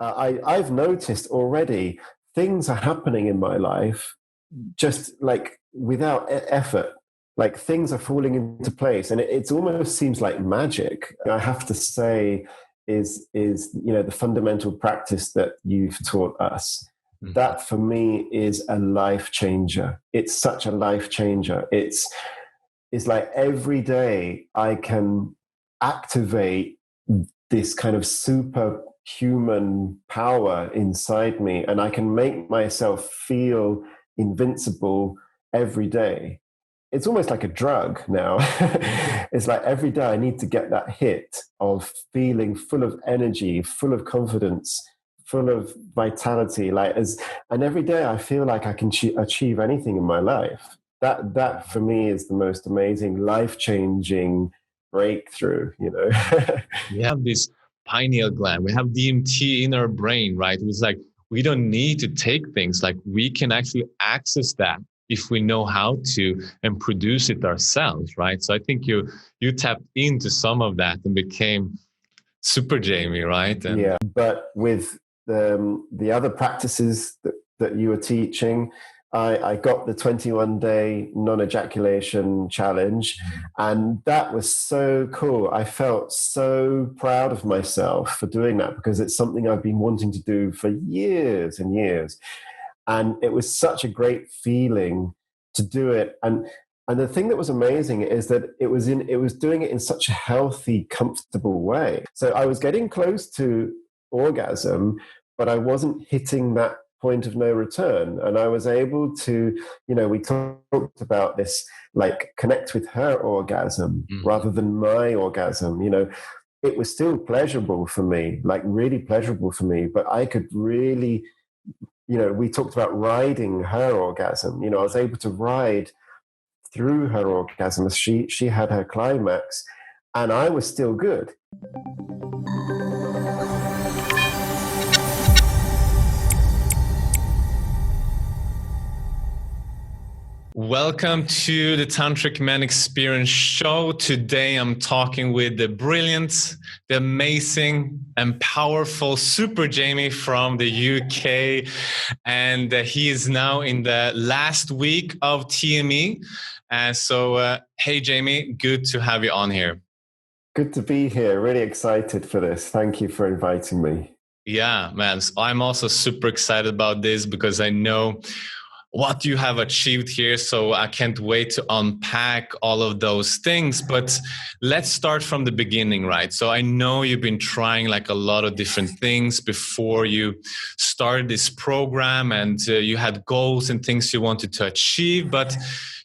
I've noticed already things are happening in my life just like without effort. Like things are falling into place, and it almost seems like magic. I have to say, is the fundamental practice that you've taught us. Mhm. That for me is a life changer. It's such a life changer. It's like every day I can activate this kind of superhuman power inside me, and I can make myself feel invincible every day. It's almost like a drug now. It's like every day I need to get that hit of feeling full of energy, full of confidence, full of vitality. And every day I feel like I can achieve anything in my life. That for me is the most amazing, life-changing breakthrough. We have this pineal gland, we have DMT in our brain, right? It's like we don't need to take things, like we can actually access that if we know how to and produce it ourselves, right? So I think you tapped into some of that and became super Jamie, right? And yeah, but with the other practices that you were teaching, I got the 21-day non-ejaculation challenge, and that was so cool. I felt so proud of myself for doing that because it's something I've been wanting to do for years and years. And it was such a great feeling to do it. And the thing that was amazing is that it was doing it in such a healthy, comfortable way. So I was getting close to orgasm, but I wasn't hitting that point of no return. And I was able to, we talked about this, like connect with her orgasm rather than my orgasm. It was still pleasurable for me, like really pleasurable for me, but I could really, we talked about riding her orgasm. I was able to ride through her orgasm. She had her climax, and I was still good. welcome to the Tantric Man Experience show. Today I'm talking with the brilliant, the amazing and powerful Super Jamie from the UK. And he is now in the last week of TME. And so, hey, Jamie, good to have you on here. Good to be here. Really excited for this. Thank you for inviting me. Yeah, man. So I'm also super excited about this because I know what you have achieved here. So I can't wait to unpack all of those things. But let's start from the beginning, right? So I know you've been trying like a lot of different things before you started this program, and you had goals and things you wanted to achieve, but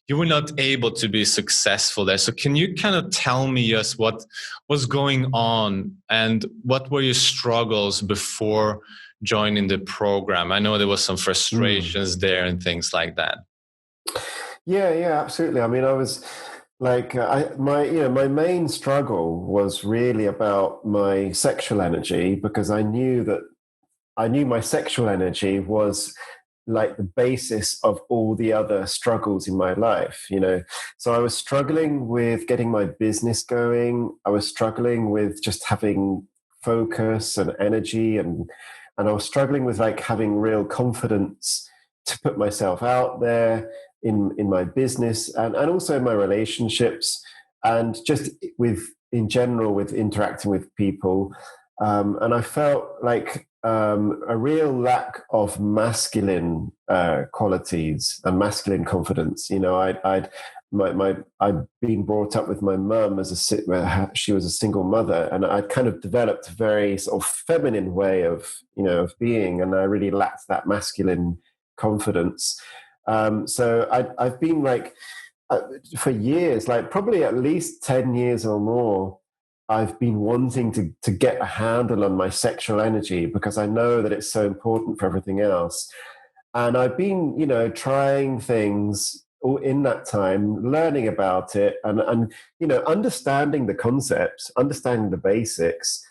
you were not able to be successful there. So can you kind of tell me just what was going on and what were your struggles before joining the program? I know there was some frustrations there and things like that. Yeah, absolutely. I mean, I was like, my main struggle was really about my sexual energy, because I knew my sexual energy was like the basis of all the other struggles in my life. So I was struggling with getting my business going. I was struggling with just having focus and energy, and I was struggling with like having real confidence to put myself out there in my business, and also in my relationships, and just in general with interacting with people. And I felt like a real lack of masculine qualities and masculine confidence. I'd been brought up with my mum she was a single mother, and I'd kind of developed a very sort of feminine way of being, and I really lacked that masculine confidence. So I've been like for years, like probably at least 10 years or more, I've been wanting to get a handle on my sexual energy, because I know that it's so important for everything else. And I've been, trying things all in that time, learning about it, and understanding the concepts, understanding the basics.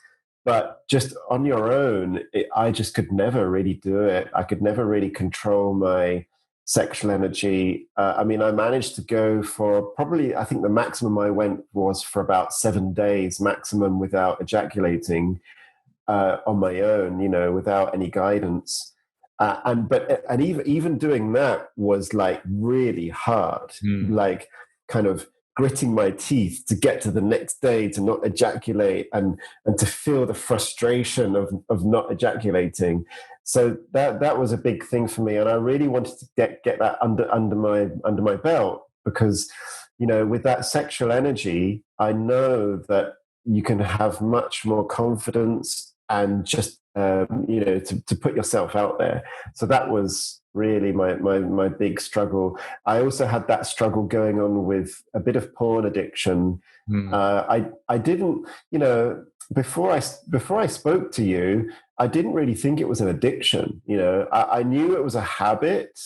But just on your own, I just could never really do it. I could never really control my sexual energy. I mean, I managed to go for probably, I think the maximum I went was for about 7 days maximum without ejaculating. on my own, without any guidance. And even doing that was like really hard, Mm. like kind of gritting my teeth to get to the next day to not ejaculate, and to feel the frustration of not ejaculating. So that was a big thing for me, and I really wanted to get that under my belt, because with that sexual energy, I know that you can have much more confidence and just to put yourself out there. So that was really my big struggle. I also had that struggle going on with a bit of porn addiction. Mm. I didn't, before I spoke to you, I didn't really think it was an addiction. I knew it was a habit,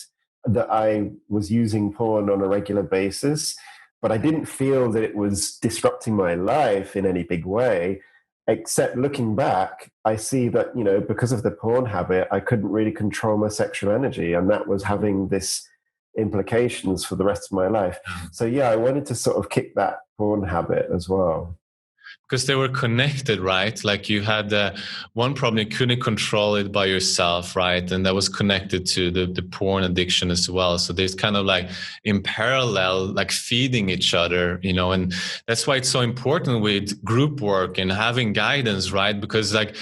that I was using porn on a regular basis, but I didn't feel that it was disrupting my life in any big way. Except looking back, I see that, because of the porn habit, I couldn't really control my sexual energy. And that was having this implications for the rest of my life. So, yeah, I wanted to sort of kick that porn habit as well. Because they were connected, right? Like you had one problem, you couldn't control it by yourself, right? And that was connected to the porn addiction as well. So there's kind of like in parallel, like feeding each other, and that's why it's so important with group work and having guidance, right? Because like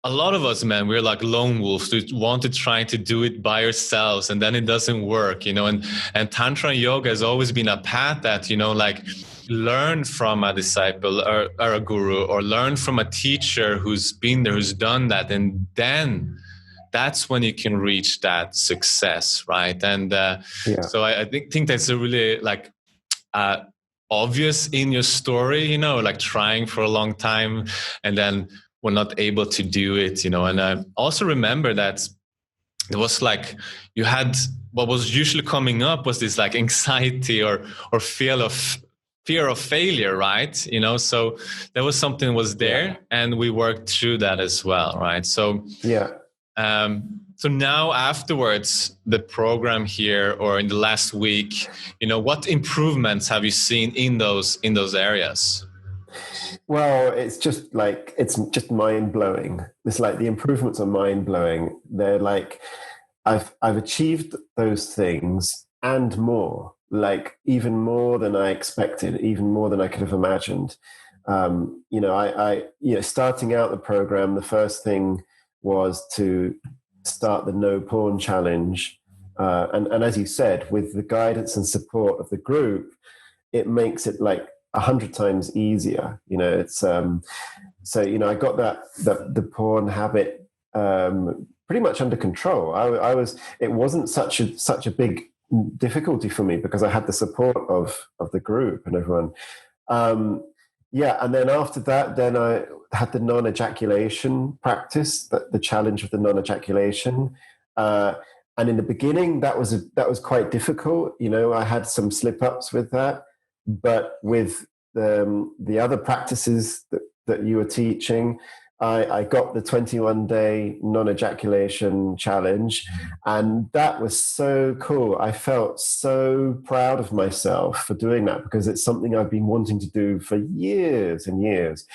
a lot of us, man, we're like lone wolves. We want to try to do it by ourselves, and then it doesn't work, and Tantra and yoga has always been a path that, like learn from a disciple or a guru, or learn from a teacher who's been there, who's done that. And then that's when you can reach that success, right? And Yeah. so I think that's a really like, obvious in your story, like trying for a long time and then were not able to do it, and I also remember that it was like you had, what was usually coming up was this like anxiety or fear of failure, right? So there was something was there, Yeah. and we worked through that as well, right? So Yeah. so now afterwards, the program here or in the last week, what improvements have you seen in those areas? Well, it's just mind blowing. It's like the improvements are mind blowing. They're like, I've achieved those things and more, like even more than I expected, even more than I could have imagined. Starting out the program, the first thing was to start the no porn challenge. And as you said, with the guidance and support of the group, it makes it like 100 times easier. I got the porn habit pretty much under control. It wasn't such a big difficulty for me because I had the support of the group and everyone. And then after that, then I had the non-ejaculation practice, the challenge of the non-ejaculation. And in the beginning, that was quite difficult. I had some slip-ups with that, but with the other practices that you were teaching, I got the 21-day non-ejaculation challenge, and that was so cool. I felt so proud of myself for doing that because it's something I've been wanting to do for years and years.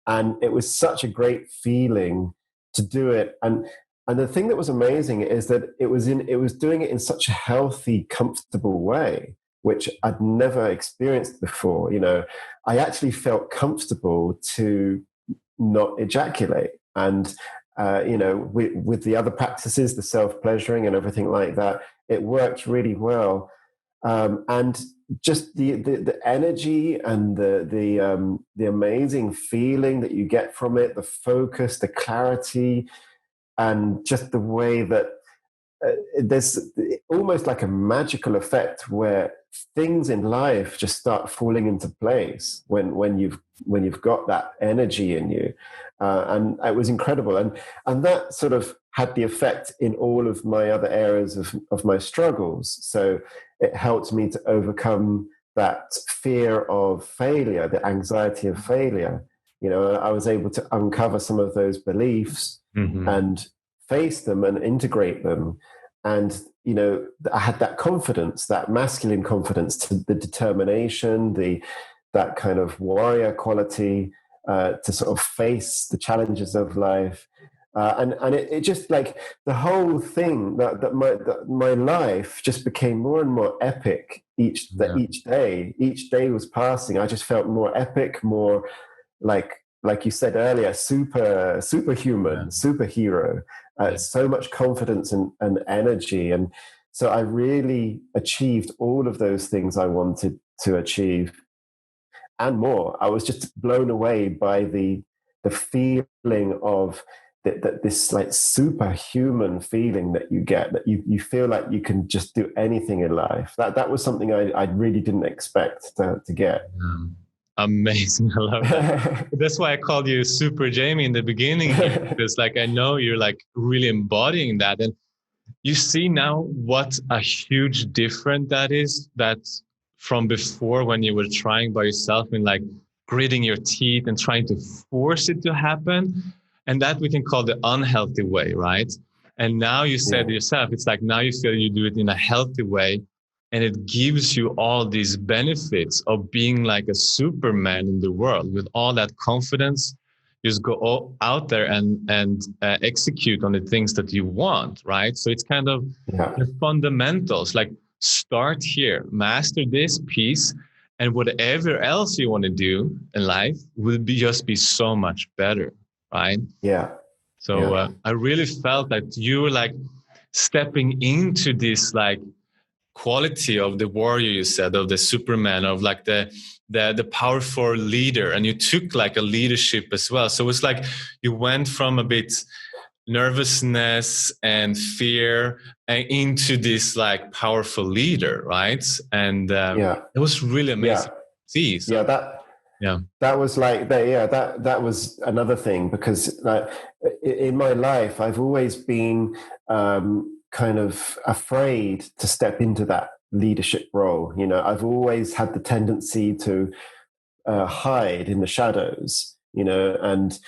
And it was such a great feeling to do it. And the thing that was amazing is that it was doing it in such a healthy, comfortable way, which I'd never experienced before. I actually felt comfortable to not ejaculate. And, with the other practices, the self-pleasuring and everything like that, it worked really well. And just the energy and the amazing feeling that you get from it, the focus, the clarity, and just the way that there's almost like a magical effect where things in life just start falling into place when you've got that energy in you, and it was incredible, and that sort of had the effect in all of my other areas of my struggles. So it helped me to overcome that fear of failure, the anxiety of failure. I was able to uncover some of those beliefs and face them and integrate them. And, I had that confidence, that masculine confidence, to the determination, that kind of warrior quality. to sort of face the challenges of life. And it just like the whole thing that my life just became more and more epic Yeah. each day was passing. I just felt more epic, more like you said earlier, superhuman, Yeah. superhero. Yeah. So much confidence and energy, and so I really achieved all of those things I wanted to achieve and more. I was just blown away by the feeling of that this like superhuman feeling that you get, that you feel like you can just do anything in life. That was something I really didn't expect to get. Amazing. I love that. That's why I called you Super Jamie in the beginning here, because like I know you're like really embodying that. And you see now what a huge difference that is, that from before when you were trying by yourself and like gritting your teeth and trying to force it to happen. And that we can call the unhealthy way, right? And now you said Yeah, yourself, it's like now you feel you do it in a healthy way. And it gives you all these benefits of being like a superman in the world with all that confidence. Just go out there and execute on the things that you want, right? So it's kind of yeah, the fundamentals. Like start here, master this piece, and whatever else you want to do in life will be just be so much better, right? yeah, So yeah, I really felt that you were like stepping into this like quality of the warrior, you said, of the superman, of like the powerful leader, and you took like a leadership as well. So it's like you went from a bit nervousness and fear into this like powerful leader, right? And yeah, it was really yeah, amazing to see. yeah. So yeah. That was like that. Yeah, that was another thing, because in my life, I've always been kind of afraid to step into that leadership role. You know, I've always had the tendency to hide in the shadows. You know, and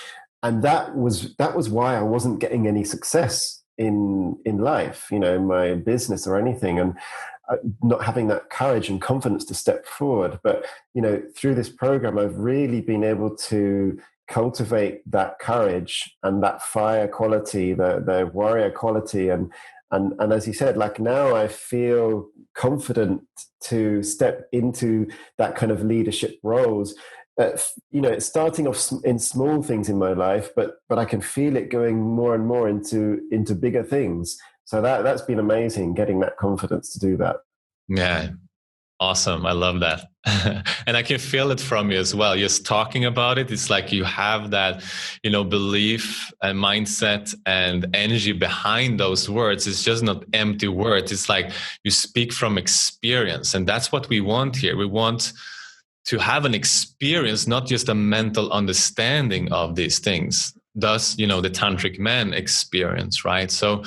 that was why I wasn't getting any success in life. You know, in my business or anything, and not having that courage and confidence to step forward. But you know, through this program, I've really been able to cultivate that courage and that fire quality, the warrior quality, and as you said, like now I feel confident to step into that kind of leadership roles. You know, it's starting off in small things in my life, but I can feel it going more and more into bigger things. So that's been amazing, getting that confidence to do that. Yeah. Awesome. I love that. And I can feel it from you as well. Just talking about it, it's like you have that, belief and mindset and energy behind those words. It's just not empty words. It's like you speak from experience. And that's what we want here. We want to have an experience, not just a mental understanding of these things. Thus, the Tantric Man experience, right? So,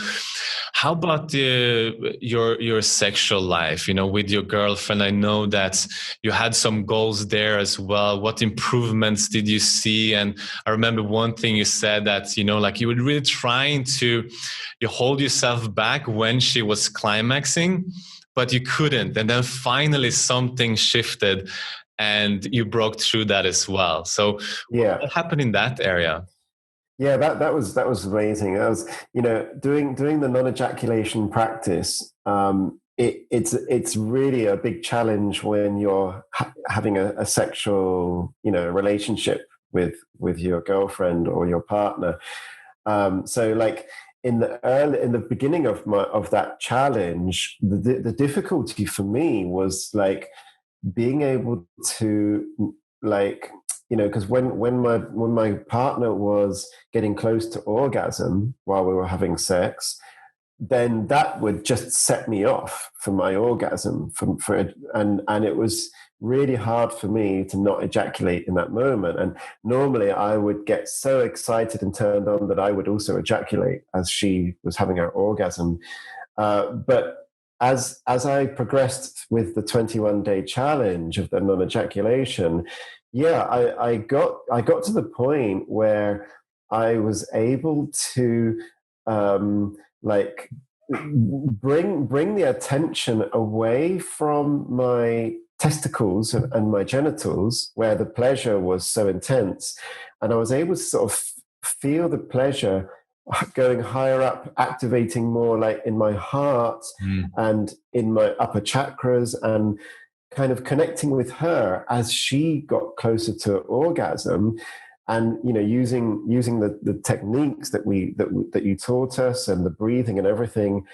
how about your sexual life? With your girlfriend, I know that you had some goals there as well. What improvements did you see? And I remember one thing you said that like you were really trying to you hold yourself back when she was climaxing, but you couldn't. And then finally something shifted and you broke through that as well. So Yeah, what happened in that area? yeah, that was amazing. That was, doing the non-ejaculation practice. It's really a big challenge when you're having a sexual relationship with your girlfriend or your partner. So like in the beginning of that challenge, the difficulty for me was like being able to, like, because when my partner was getting close to orgasm while we were having sex, then that would just set me off for my orgasm, and it was really hard for me to not ejaculate in that moment. And normally I would get so excited and turned on that I would also ejaculate as she was having her orgasm. But as I progressed with the 21-day challenge of the non-ejaculation, yeah, I got to the point where I was able to like bring the attention away from my testicles and my genitals, where the pleasure was so intense. And I was able to sort of feel the pleasure going higher up, activating more like in my heart and in my upper chakras, and kind of connecting with her as she got closer to orgasm. And using the techniques that you taught us, and the breathing and everything,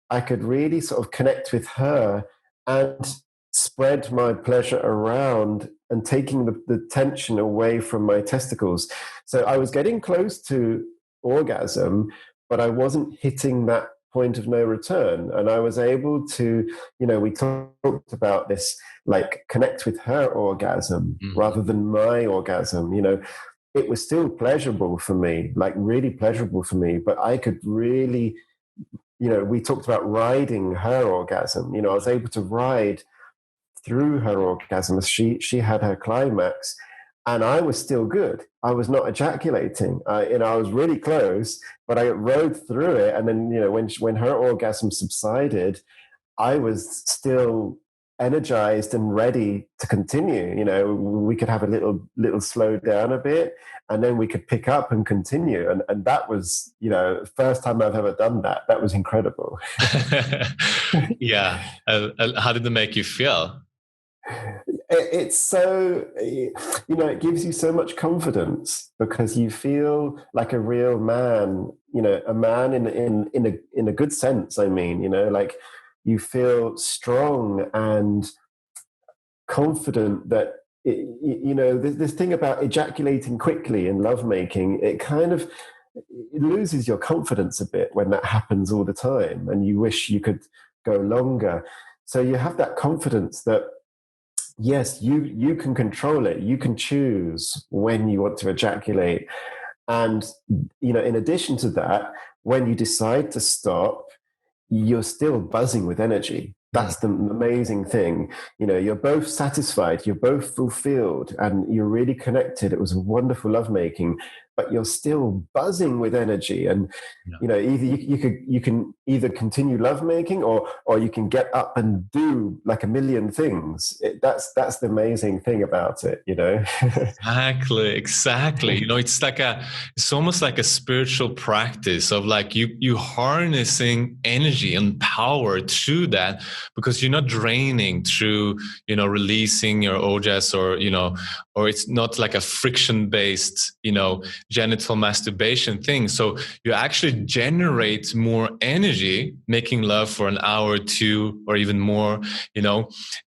I could really sort of connect with her and spread my pleasure around, and taking the tension away from my testicles. So I was getting close to orgasm, but I wasn't hitting that point of no return. And I was able to, we talked about this, like, connect with her orgasm rather than my orgasm. It was still pleasurable for me, like really pleasurable for me, but I could really, we talked about riding her orgasm. I was able to ride through her orgasm as she had her climax, and I was still good. I was not ejaculating. I was really close, but I rode through it. And then, when her orgasm subsided, I was still energized and ready to continue. We could have a little slow down a bit, and then we could pick up and continue. And that was, first time I've ever done that. That was incredible. Yeah. How did it make you feel? It's so, it gives you so much confidence, because you feel like a real man, a man in a good sense. I mean, like, you feel strong and confident that, this thing about ejaculating quickly in lovemaking, it loses your confidence a bit when that happens all the time, and you wish you could go longer. So you have that confidence that, yes, you can control it. You can choose when you want to ejaculate. And, in addition to that, when you decide to stop, you're still buzzing with energy. That's the amazing thing. You're both satisfied, you're both fulfilled, and you're really connected. It was a wonderful lovemaking, but you're still buzzing with energy. And either you can either continue lovemaking, or you can get up and do like a million things. That's the amazing thing about it. Exactly. It's almost like a spiritual practice of, like, you harnessing energy and power through that, because you're not draining through, releasing your ojas, or it's not like a friction based, genital masturbation thing. So you actually generate more energy making love for an hour or two, or even more,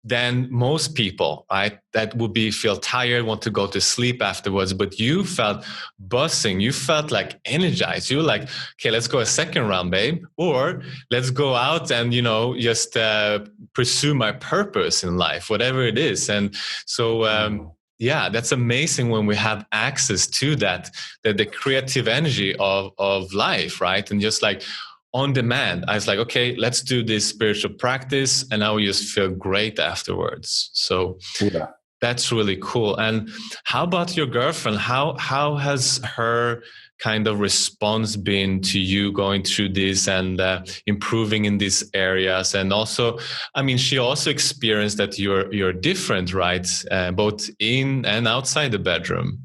than most people, right? That would feel tired, want to go to sleep afterwards. But you felt buzzing, you felt like energized. You were like, okay, let's go a second round, babe, or let's go out and, just pursue my purpose in life, whatever it is. And so, yeah, that's amazing when we have access to that, the creative energy of life, right? And just like, on demand, I was like, okay, let's do this spiritual practice, and now we just feel great afterwards. So yeah, that's really cool. And how about your girlfriend? How has her kind of response been to you going through this and improving in these areas? And also, I mean, she also experienced that you're different, right? Both in and outside the bedroom.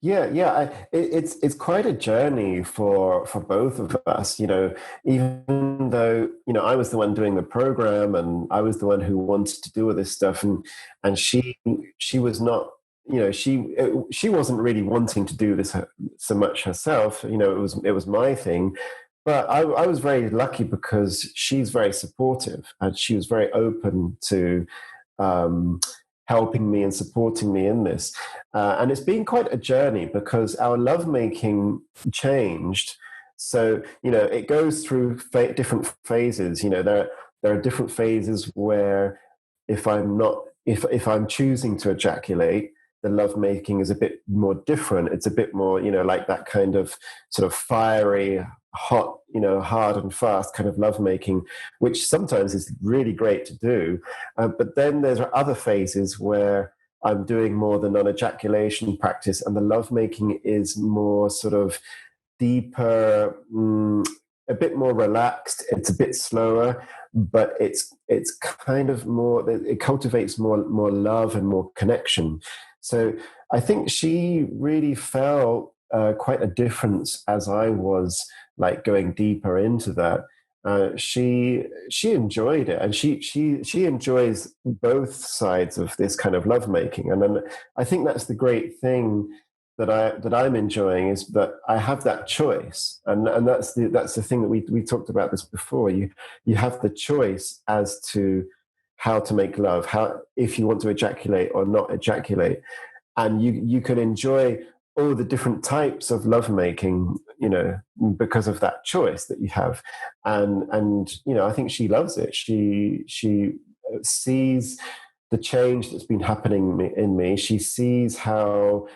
Yeah. It's quite a journey for both of us. Even though I was the one doing the program, and I was the one who wanted to do all this stuff, and she was not. She wasn't really wanting to do this so much herself. It was my thing. But I was very lucky, because she's very supportive, and she was very open to um, helping me and supporting me in this. And it's been quite a journey, because our lovemaking changed. So, it goes through different phases. There are different phases where, if I'm choosing to ejaculate, the lovemaking is a bit more different. It's a bit more, like that kind of sort of fiery, hot, hard and fast kind of lovemaking, which sometimes is really great to do. But then there's other phases where I'm doing more the non-ejaculation practice, and the lovemaking is more sort of deeper, a bit more relaxed. It's a bit slower, but it's kind of more, it cultivates more love and more connection. So I think she really felt quite a difference as I was like going deeper into that. She enjoyed it, and she enjoys both sides of this kind of lovemaking. And then I think that's the great thing that I'm enjoying, is that I have that choice, and that's the thing that we talked about this before. You have the choice as to how to make love, how, if you want to ejaculate or not ejaculate, and you can enjoy all the different types of lovemaking, because of that choice that you have. And I think she loves it. She sees the change that's been happening in me. She sees how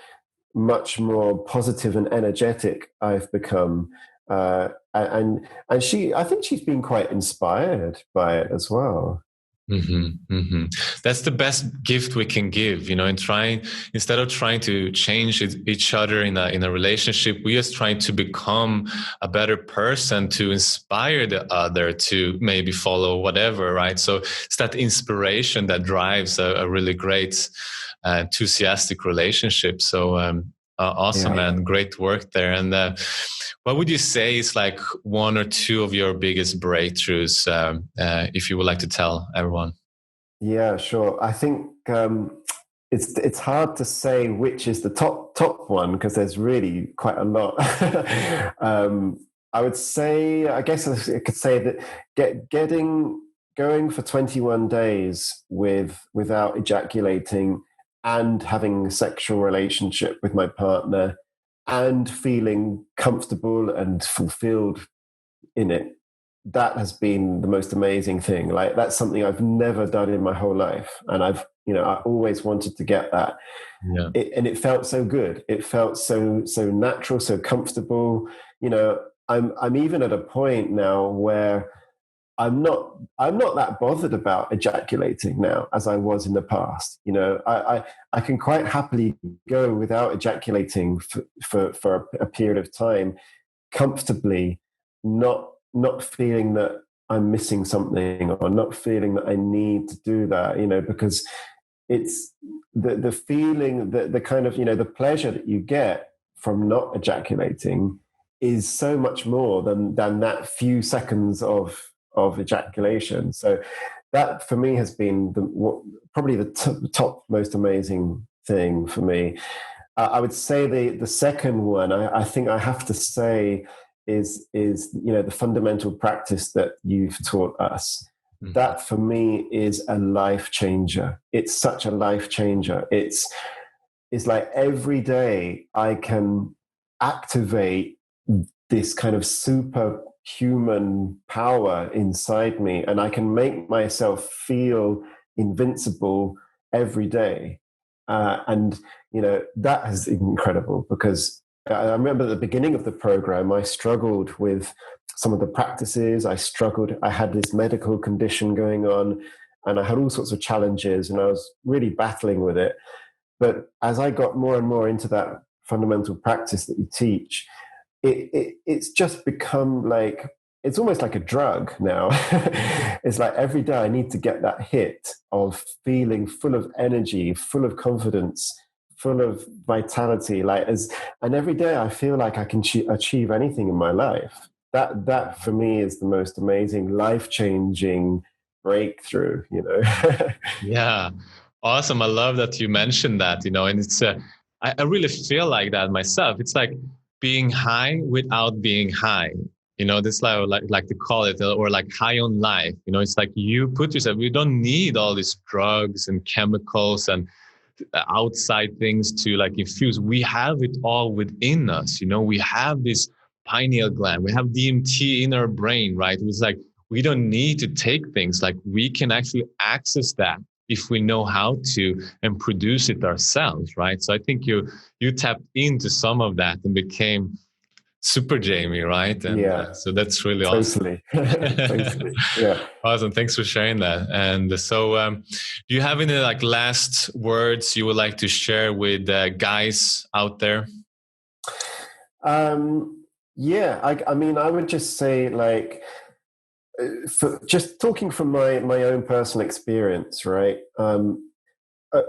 much more positive and energetic I've become. And I think she's been quite inspired by it as well. That's the best gift we can give, in trying, instead of trying to change each other in a relationship, we just trying to become a better person to inspire the other to maybe follow whatever, right? So it's that inspiration that drives a really great, enthusiastic relationship. So awesome, Yeah. man. Great work there. And what would you say is like one or two of your biggest breakthroughs, if you would like to tell everyone? Yeah, sure. I think it's hard to say which is the top one, because there's really quite a lot. I would say, I guess I could say that going for 21 days without ejaculating, and having a sexual relationship with my partner, and feeling comfortable and fulfilled in it, that has been the most amazing thing. Like, that's something I've never done in my whole life, and I always wanted to get that. Yeah. And it felt so good. It felt so natural, so comfortable. I'm even at a point now where I'm not that bothered about ejaculating now as I was in the past. I can quite happily go without ejaculating for a period of time comfortably, not feeling that I'm missing something, or not feeling that I need to do that, because it's the feeling, the kind of, the pleasure that you get from not ejaculating is so much more than that few seconds of ejaculation. So that for me has been probably the top most amazing thing for me. I would say the second one, I think I have to say, is the fundamental practice that you've taught us. Mm-hmm. That for me is a life changer. It's such a life changer. It's like every day I can activate this kind of superhuman power inside me, and I can make myself feel invincible every day. And that is incredible, because I remember at the beginning of the program, I struggled with some of the practices. I had this medical condition going on, and I had all sorts of challenges, and I was really battling with it. But as I got more and more into that fundamental practice that you teach, it's just become like, it's almost like a drug now. It's like every day I need to get that hit of feeling full of energy, full of confidence, full of vitality. And every day I feel like I can achieve anything in my life. That for me is the most amazing, life-changing breakthrough. Yeah, awesome. I love that you mentioned that. And it's I really feel like that myself. It's like being high without being high. This like to call it, or like high on life. It's like you put yourself. You don't need all these drugs and chemicals and outside things to like infuse. We have it all within us. We have this pineal gland. We have DMT in our brain, right? It's like we don't need to take things. Like we can actually access that if we know how to and produce it ourselves, right? So I think you tapped into some of that and became super Jamie, right? And yeah, so that's really totally. awesome. Totally. Yeah. Awesome. Thanks for sharing that. And so, do you have any like last words you would like to share with guys out there? Yeah, I mean, I would just say, like, just talking from my own personal experience, right?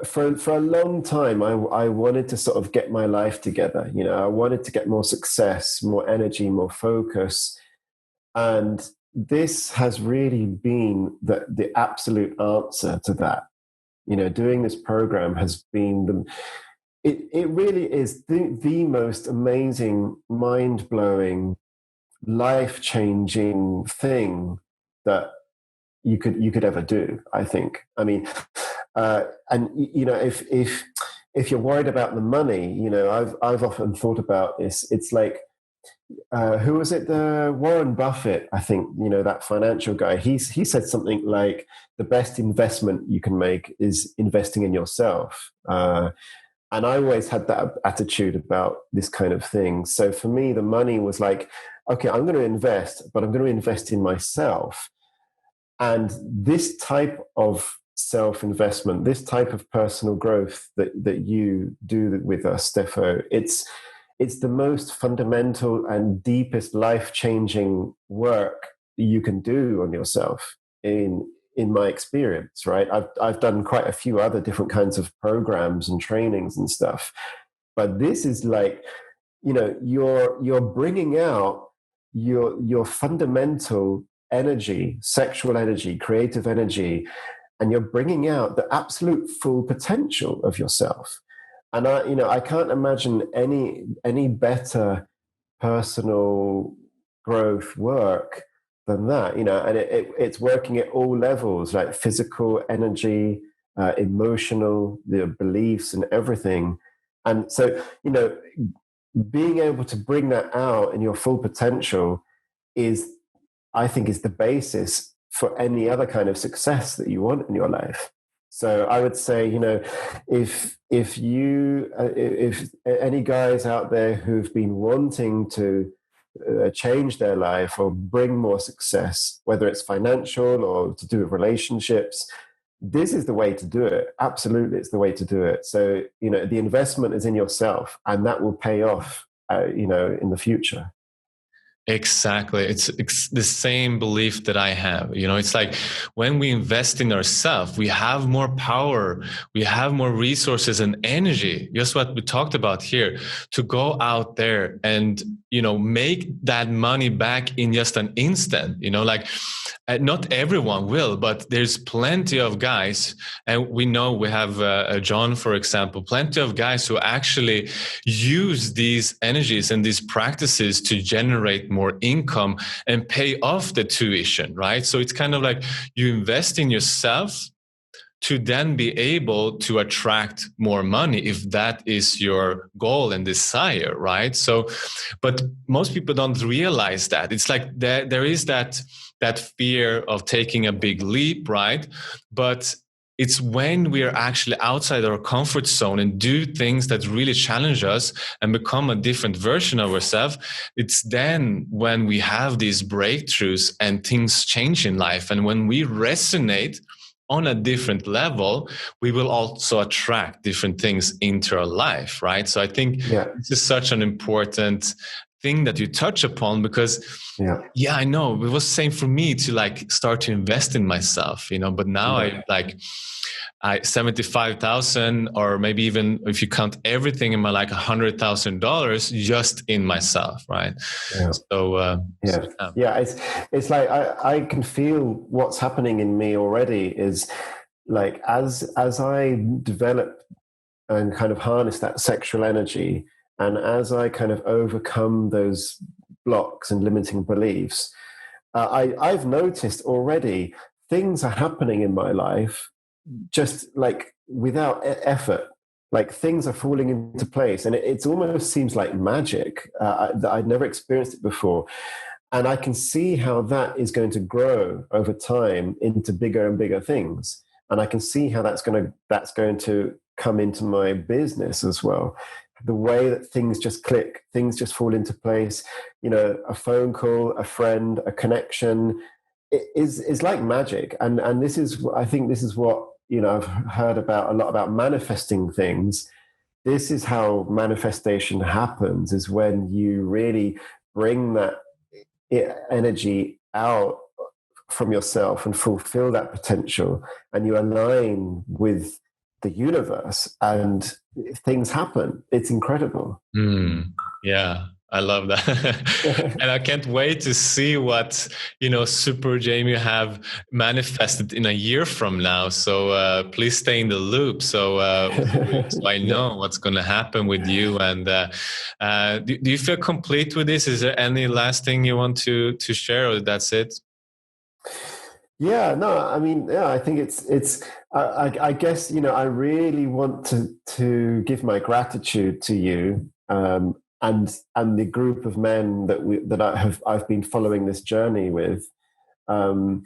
For a long time, I wanted to sort of get my life together. You know, I wanted to get more success, more energy, more focus, and this has really been the absolute answer to that. You know, doing this program has been it really is the most amazing, mind blowing, life changing thing that you could ever do. I think. I mean, and you know, if you're worried about the money, you know, I've often thought about this. It's like, who was it? The Warren Buffett, I think, you know, that financial guy. He said something like, the best investment you can make is investing in yourself. And I always had that attitude about this kind of thing. So for me, the money was like, okay, I'm going to invest, but I'm going to invest in myself. And this type of self-investment, this type of personal growth that you do with us, Stefo, it's the most fundamental and deepest life-changing work you can do on yourself in my experience, right? I've done quite a few other different kinds of programs and trainings and stuff, but this is like, you know, you're bringing out your fundamental energy, sexual energy, creative energy, and you're bringing out the absolute full potential of yourself. And I can't imagine any better personal growth work than that. You know, and it's working at all levels, like physical, energy, emotional, the beliefs, and everything. And so, you know, being able to bring that out in your full potential is, I think, is the basis for any other kind of success that you want in your life. So I would say, you know, if any guys out there who've been wanting to change their life or bring more success, whether it's financial or to do with relationships, this is the way to do it. Absolutely, it's the way to do it. So, you know, the investment is in yourself, and that will pay off, you know, in the future. Exactly. It's the same belief that I have. You know, it's like when we invest in ourselves, we have more power, we have more resources and energy, just what we talked about here, to go out there and, you know, make that money back in just an instant. You know, like not everyone will, but there's plenty of guys, and we know we have John, for example, plenty of guys who actually use these energies and these practices to generate more income and pay off the tuition, right? So it's kind of like you invest in yourself to then be able to attract more money if that is your goal and desire, right? So, but most people don't realize that. It's like there is that fear of taking a big leap, right? But it's when we are actually outside our comfort zone and do things that really challenge us and become a different version of ourselves. It's then when we have these breakthroughs and things change in life. And when we resonate on a different level, we will also attract different things into our life, right? So I think this is such an important thing that you touch upon, because I know it was the same for me to like start to invest in myself, you know, but now I 75,000, or maybe even if you count everything in my, like $100,000 just in myself, right? So it's like I can feel what's happening in me already. Is like as I develop and kind of harness that sexual energy, and as I kind of overcome those blocks and limiting beliefs, I've noticed already things are happening in my life just like without effort. Like things are falling into place, and it almost seems like magic. I'd never experienced it before, and I can see how that is going to grow over time into bigger and bigger things. And I can see how that's going to come into my business as well. The way that things just click, things just fall into place. You know, a phone call, a friend, a connection, is like magic. And I think this is what, you know, I've heard about a lot about manifesting things. This is how manifestation happens, is when you really bring that energy out from yourself and fulfill that potential, and you align with the universe, and things happen. It's incredible. Yeah, I love that. And I can't wait to see what, Super Jamie have manifested in a year from now. So please stay in the loop. So I know what's going to happen with you. And do you feel complete with this? Is there any last thing you want to share, or that's it? Yeah, no, I mean, yeah, I think I guess, I really want to give my gratitude to you, and the group of men I've been following this journey with. I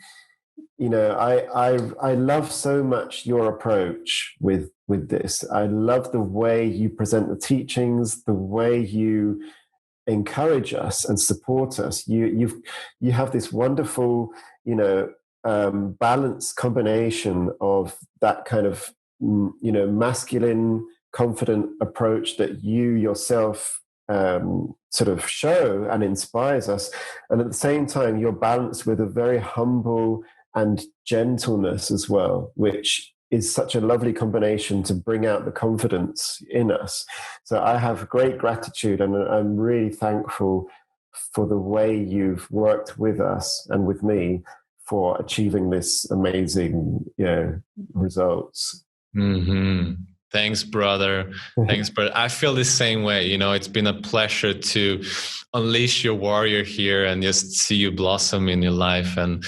love so much your approach with this. I love the way you present the teachings, the way you encourage us and support us. You have this wonderful, balanced combination of that kind of, masculine, confident approach that you yourself sort of show and inspires us, and at the same time you're balanced with a very humble and gentleness as well, which is such a lovely combination to bring out the confidence in us. So I have great gratitude, and I'm really thankful for the way you've worked with us and with me for achieving this amazing, results. Mm-hmm. Thanks, brother. Thanks, brother. I feel the same way. It's been a pleasure to unleash your warrior here and just see you blossom in your life. And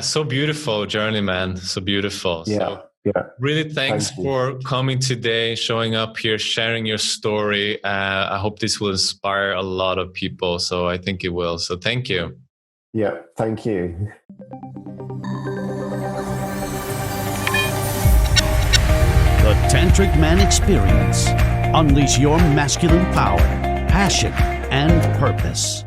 so beautiful journey, man. So beautiful. Yeah. So yeah. Really, thanks for coming today, showing up here, sharing your story. I hope this will inspire a lot of people. So I think it will. So thank you. Yeah, thank you. The Tantric Man Experience. Unleash your masculine power, passion, and purpose.